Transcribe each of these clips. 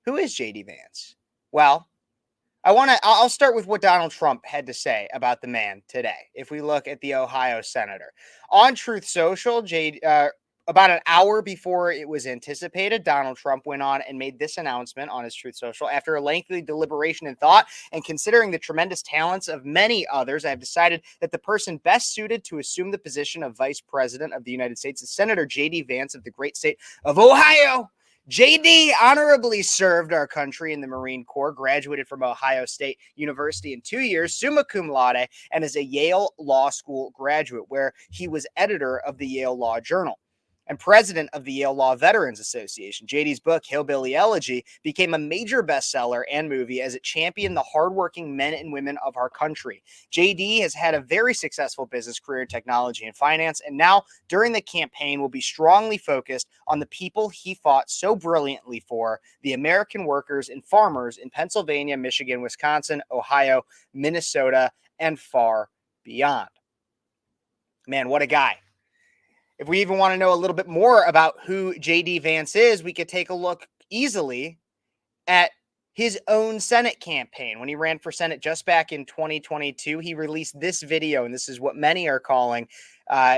Who is JD Vance? Well, I'll start with what Donald Trump had to say about the man today. If we look at the Ohio senator on Truth Social, about an hour before it was anticipated, Donald Trump went on and made this announcement on his Truth Social. After a lengthy deliberation and thought, and considering the tremendous talents of many others, I have decided that the person best suited to assume the position of Vice President of the United States is Senator J.D. Vance of the great state of Ohio. JD honorably served our country in the Marine Corps, graduated from Ohio State University in 2 years, summa cum laude, and is a Yale Law School graduate, where he was editor of the Yale Law Journal and president of the Yale Law Veterans Association. JD's book, Hillbilly Elegy, became a major bestseller and movie as it championed the hardworking men and women of our country. JD has had a very successful business career in technology and finance, and now, during the campaign, will be strongly focused on the people he fought so brilliantly for, the American workers and farmers in Pennsylvania, Michigan, Wisconsin, Ohio, Minnesota, and far beyond. Man, what a guy. If we even want to know a little bit more about who JD Vance is, we could take a look easily at his own Senate campaign. When he ran for Senate just back in 2022, he released this video, and this is what many are calling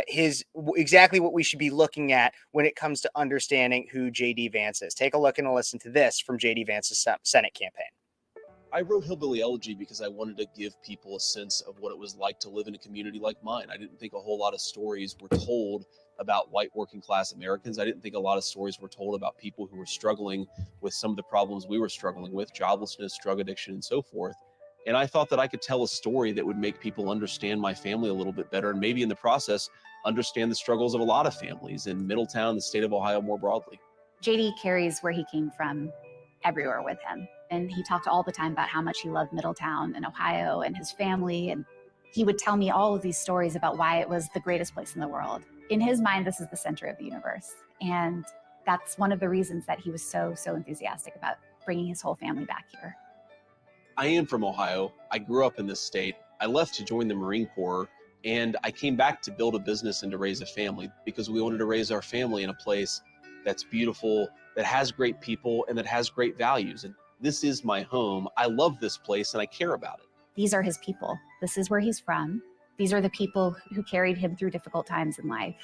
exactly what we should be looking at when it comes to understanding who JD Vance is. Take a look and listen to this from JD Vance's Senate campaign. I wrote Hillbilly Elegy because I wanted to give people a sense of what it was like to live in a community like mine. I didn't think a whole lot of stories were told about white working class Americans. I didn't think a lot of stories were told about people who were struggling with some of the problems we were struggling with, joblessness, drug addiction, and so forth. And I thought that I could tell a story that would make people understand my family a little bit better, and maybe in the process, understand the struggles of a lot of families in Middletown, the state of Ohio more broadly. JD carries where he came from everywhere with him. And he talked all the time about how much he loved Middletown and Ohio and his family. And he would tell me all of these stories about why it was the greatest place in the world. In his mind, this is the center of the universe. And that's one of the reasons that he was so enthusiastic about bringing his whole family back here. I am from Ohio. I grew up in this state. I left to join the Marine Corps, and I came back to build a business and to raise a family because we wanted to raise our family in a place that's beautiful, that has great people, and that has great values. And this is my home. I love this place and I care about it. These are his people. This is where he's from. These are the people who carried him through difficult times in life.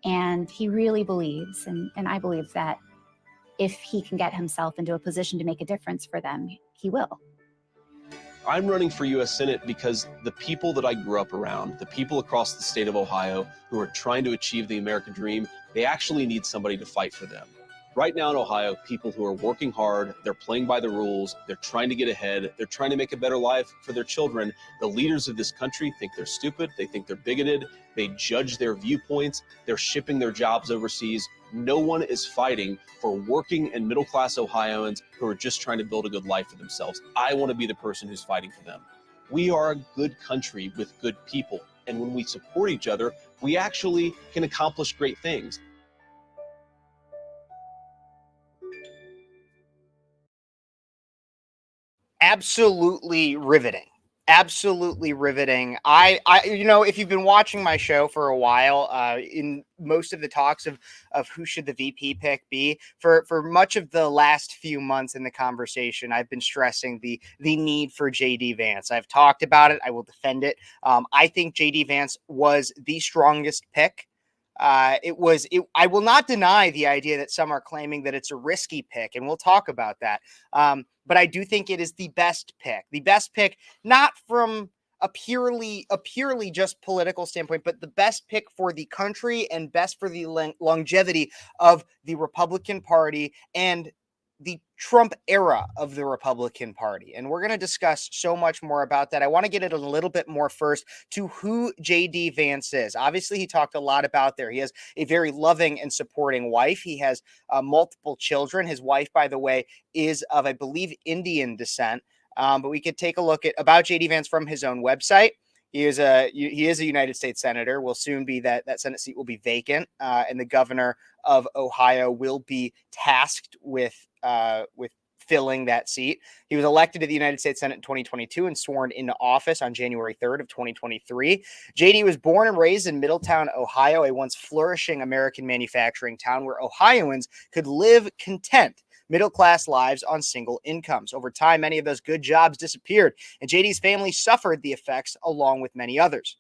And he really believes, and I believe that if he can get himself into a position to make a difference for them, he will. I'm running for U.S. Senate because the people that I grew up around, the people across the state of Ohio who are trying to achieve the American dream, they actually need somebody to fight for them. Right now in Ohio, people who are working hard, they're playing by the rules, they're trying to get ahead, they're trying to make a better life for their children. The leaders of this country think they're stupid, they think they're bigoted, they judge their viewpoints, they're shipping their jobs overseas. No one is fighting for working and middle-class Ohioans who are just trying to build a good life for themselves. I want to be the person who's fighting for them. We are a good country with good people, and when we support each other, we actually can accomplish great things. Absolutely riveting. Absolutely riveting. If you've been watching my show for a while, in most of the talks of who should the VP pick be, for much of the last few months in the conversation, I've been stressing the need for JD Vance. I've talked about it. I will defend it. I think JD Vance was the strongest pick. I will not deny the idea that some are claiming that it's a risky pick, and we'll talk about that. But I do think it is the best pick, not from a purely just political standpoint, but the best pick for the country and best for the longevity of the Republican Party and the Trump era of the Republican Party. And we're going to discuss so much more about that. I want to get it a little bit more first to who JD Vance is. Obviously, he talked a lot about there. He has a very loving and supporting wife. He has multiple children. His wife, by the way, is of, I believe, Indian descent. But we could take a look at about JD Vance from his own website. He is a United States senator. Will soon be that Senate seat will be vacant, and the governor of Ohio will be tasked with filling that seat. He was elected to the United States Senate in 2022 and sworn into office on January 3rd of 2023. JD was born and raised in Middletown, Ohio, a once flourishing American manufacturing town where Ohioans could live content middle-class lives on single incomes. Over time, many of those good jobs disappeared, and JD's family suffered the effects along with many others.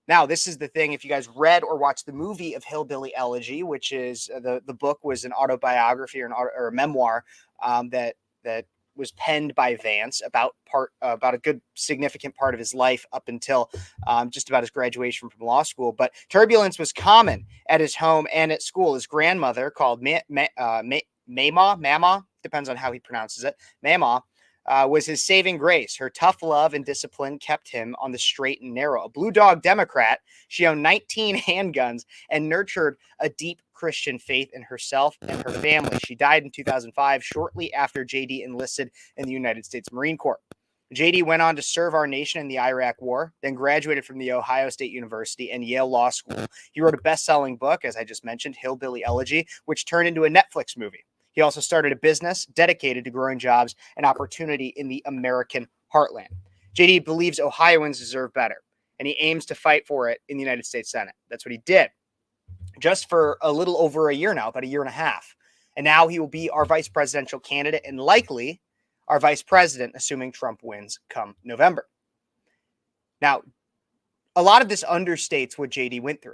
Now, this is the thing. If you guys read or watched the movie of Hillbilly Elegy, which is the book was an autobiography or a memoir that was penned by Vance about a good significant part of his life up until just about his graduation from law school. But turbulence was common at his home and at school. His grandmother, called Mama, depends on how he pronounces it, Mama, was his saving grace. Her tough love and discipline kept him on the straight and narrow. A Blue Dog Democrat, she owned 19 handguns and nurtured a deep Christian faith in herself and her family. She died in 2005, shortly after JD enlisted in the United States Marine Corps. JD went on to serve our nation in the Iraq War, then graduated from the Ohio State University and Yale Law School. He wrote a best-selling book, as I just mentioned, Hillbilly Elegy, which turned into a Netflix movie. He also started a business dedicated to growing jobs and opportunity in the American heartland. JD believes Ohioans deserve better, and he aims to fight for it in the United States Senate. That's what he did just for a little over a year now, about a year and a half. And now he will be our vice presidential candidate and likely our vice president, assuming Trump wins come November. Now, a lot of this understates what JD went through,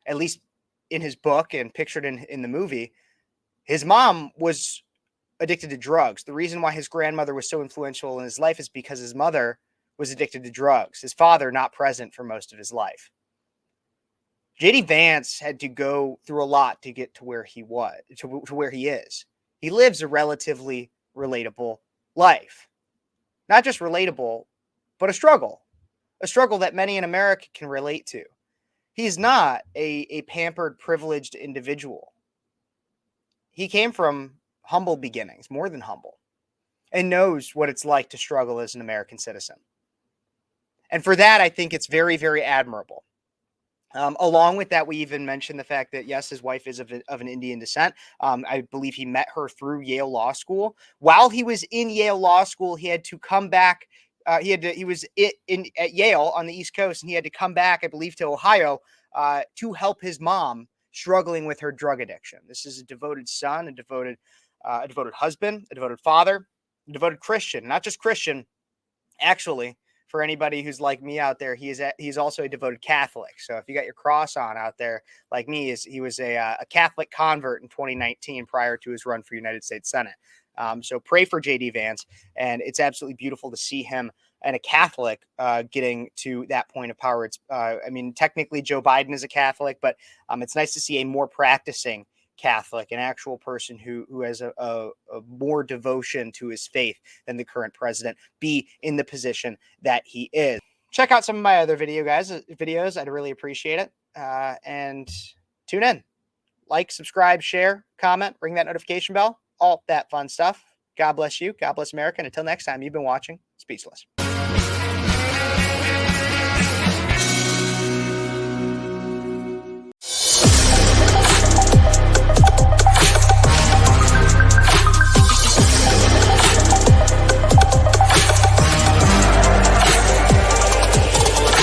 at least in his book and pictured in the movie. His mom was addicted to drugs. The reason why his grandmother was so influential in his life is because his mother was addicted to drugs. His father not present for most of his life. JD Vance had to go through a lot to get to where he was, to where he is. He lives a relatively relatable life. Not just relatable, but a struggle that many in America can relate to. He's not a pampered, privileged individual. He came from humble beginnings, more than humble, and knows what it's like to struggle as an American citizen. And for that, I think it's very, very admirable. Along with that, we even mentioned the fact that, yes, his wife is of an Indian descent. I believe he met her through Yale Law School. While he was in Yale Law School, he had to come back. He was at Yale on the East Coast, and he had to come back, I believe, to Ohio to help his mom struggling with her drug addiction. This is a devoted son, a devoted husband, a devoted father, a devoted Christian. Not just Christian, actually. For anybody who's like me out there, he's also a devoted Catholic. So if you got your cross on out there, like me, he was a Catholic convert in 2019 prior to his run for United States Senate. So pray for JD Vance, and it's absolutely beautiful to see him and a Catholic getting to that point of power. It's, technically Joe Biden is a Catholic, but it's nice to see a more practicing Catholic, an actual person who has a more devotion to his faith than the current president, be in the position that he is. Check out some of my other videos. I'd really appreciate it. And tune in. Like, subscribe, share, comment, ring that notification bell, all that fun stuff. God bless you. God bless America. And until next time, you've been watching Speechless.